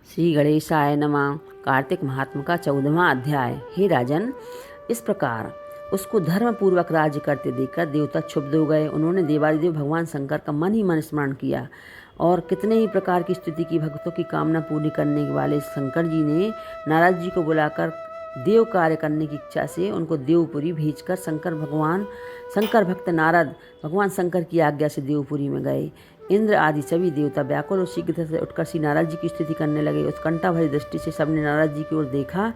श्री गणेशाय नमः। कार्तिक महात्म का 14वां अध्याय। हे राजन, इस प्रकार उसको धर्म पूर्वक राज्य करते देखकर देवता क्षुब्ध हो गए। उन्होंने देवादिदेव भगवान शंकर का मन ही मन स्मरण किया और कितने ही प्रकार की स्तुति की। भक्तों की कामना पूरी करने वाले शंकर जी ने नारद जी को बुलाकर देव कार्य करने की इच्छा से उनको देवपुरी भेजकर शंकर भक्त नारद भगवान शंकर की आज्ञा से देवपुरी में गए। इंद्र आदि सभी देवता व्याकुल और शीघ्र से उठकर श्री नारद जी की स्तुति करने लगे। उत्कंठा भरी दृष्टि से सबने नारद जी की ओर देखा,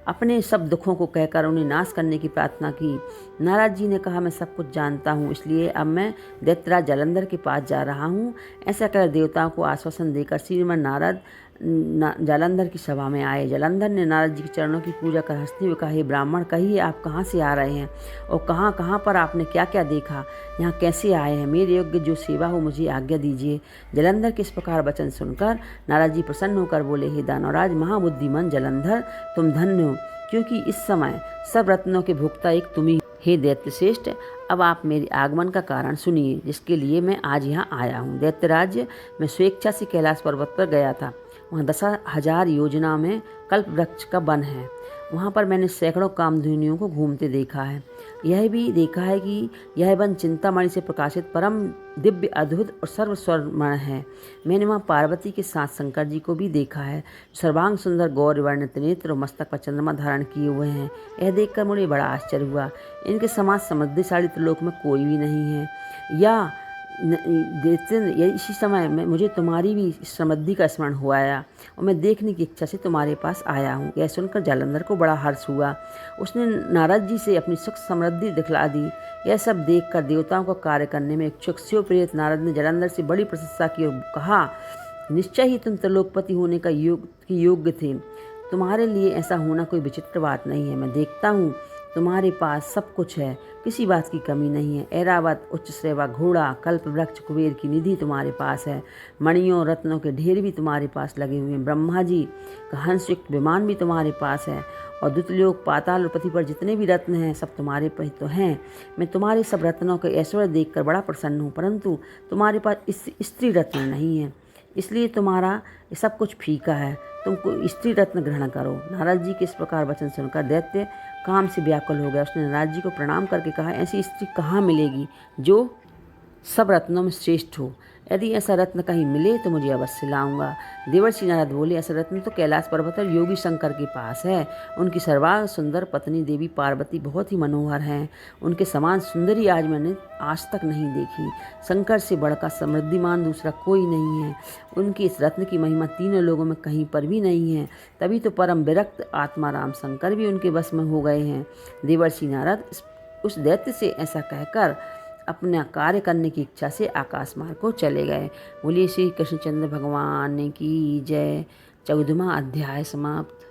अपने सब दुखों को कहकर उन्हें नाश करने की प्रार्थना की। नारद जी ने कहा, मैं सब कुछ जानता हूँ, इसलिए अब मैं दैत्यराज जालंधर के पास जा रहा हूँ। ऐसा कर देवताओं को आश्वासन देकर श्रीमान नारद जालंधर की सभा में आए। जालंधर ने नारद जी के चरणों की पूजा कर हंसते हुए कहा, हे ब्राह्मण, कहिए आप कहाँ से आ रहे हैं और कहाँ कहाँ पर आपने क्या क्या देखा, यहाँ कैसे आए हैं? मेरे योग्य जो सेवा हो मुझे आज्ञा दीजिए। जालंधर के इस प्रकार वचन सुनकर नारद जी प्रसन्न होकर बोले, हे दानवराज महाबुद्धिमान जालंधर, तुम धन्य हो, क्योंकि इस समय सब रत्नों के भोक्ता एक तुम ही। हे दैत्य श्रेष्ठ, अब आप मेरे आगमन का कारण सुनिए, जिसके लिए मैं आज यहाँ आया हूँ। दैत्यराज, मैं स्वेच्छा से कैलाश पर्वत पर गया था। वहाँ 10,000 योजना में कल्प वृक्ष का वन है। वहाँ पर मैंने सैकड़ों कामधेनुओं को घूमते देखा है। यह भी देखा है कि यह वन चिंतामणि से प्रकाशित परम दिव्य अद्भुत और सर्वस्वरमण है। मैंने वहाँ पार्वती के साथ शंकर जी को भी देखा है, सर्वांग सुंदर गौर वर्णित नेत्र और मस्तक पर चंद्रमा धारण किए हुए हैं। यह देखकर मुझे बड़ा आश्चर्य हुआ। इनके समान समृद्धिशाली त्रिलोक में कोई भी नहीं है। या इसी समय में मुझे तुम्हारी भी समृद्धि का स्मरण हुआ और मैं देखने की इच्छा से तुम्हारे पास आया हूँ। यह सुनकर जालंधर को बड़ा हर्ष हुआ। उसने नारद जी से अपनी सुख समृद्धि दिखला दी। यह सब देखकर देवताओं को कार्य करने में इच्छुक शिव प्रेरित नारद ने जालंधर से बड़ी प्रशंसा की और कहा, निश्चय ही तुम त्रिलोकपति होने का योग्य थे। तुम्हारे लिए ऐसा होना कोई विचित्र बात नहीं है। मैं देखता हूँ तुम्हारे पास सब कुछ है, किसी बात की कमी नहीं है। ऐरावत, उच्च श्रेवा, घोड़ा, कल्प वृक्ष, कुबेर की निधि तुम्हारे पास है। मणियों रत्नों के ढेर भी तुम्हारे पास लगे हुए हैं। ब्रह्मा जी का हंसयुक्त विमान भी तुम्हारे पास है और द्वितलोक, पाताल और पृथ्वी पर जितने भी रत्न हैं सब तुम्हारे पास तो हैं। मैं तुम्हारे सब रत्नों के ऐश्वर्य देखकर बड़ा प्रसन्न हूँ, परंतु तुम्हारे पास स्त्री रत्न नहीं है, इसलिए तुम्हारा सब कुछ फीका है। तुमको स्त्री रत्न ग्रहण करो। नारद जी के इस प्रकार वचन सुनकर दैत्य काम से व्याकुल हो गया। उसने नारद जी को प्रणाम करके कहा, ऐसी स्त्री कहाँ मिलेगी जो सब रत्नों में श्रेष्ठ हो? यदि ऐसा रत्न कहीं मिले तो मुझे अवश्य लाऊंगा। देवर्षि नारद बोले, ऐसा रत्न तो कैलाश पर्वत और योगी शंकर के पास है। उनकी सर्वांग सुंदर पत्नी देवी पार्वती बहुत ही मनोहर हैं। उनके समान सुंदरी आज मैंने आज तक नहीं देखी। शंकर से बढ़कर समृद्धिमान दूसरा कोई नहीं है। उनकी इस रत्न की महिमा तीनों लोगों में कहीं पर भी नहीं है। तभी तो परम विरक्त आत्मा राम शंकर भी उनके वश में हो गए हैं। देवर्षि नारद उस दैत्य से ऐसा कहकर अपना कार्य करने की इच्छा से आकाश मार्ग को चले गए। बोलिए श्री कृष्णचंद्र भगवान की जय। 14वां अध्याय समाप्त।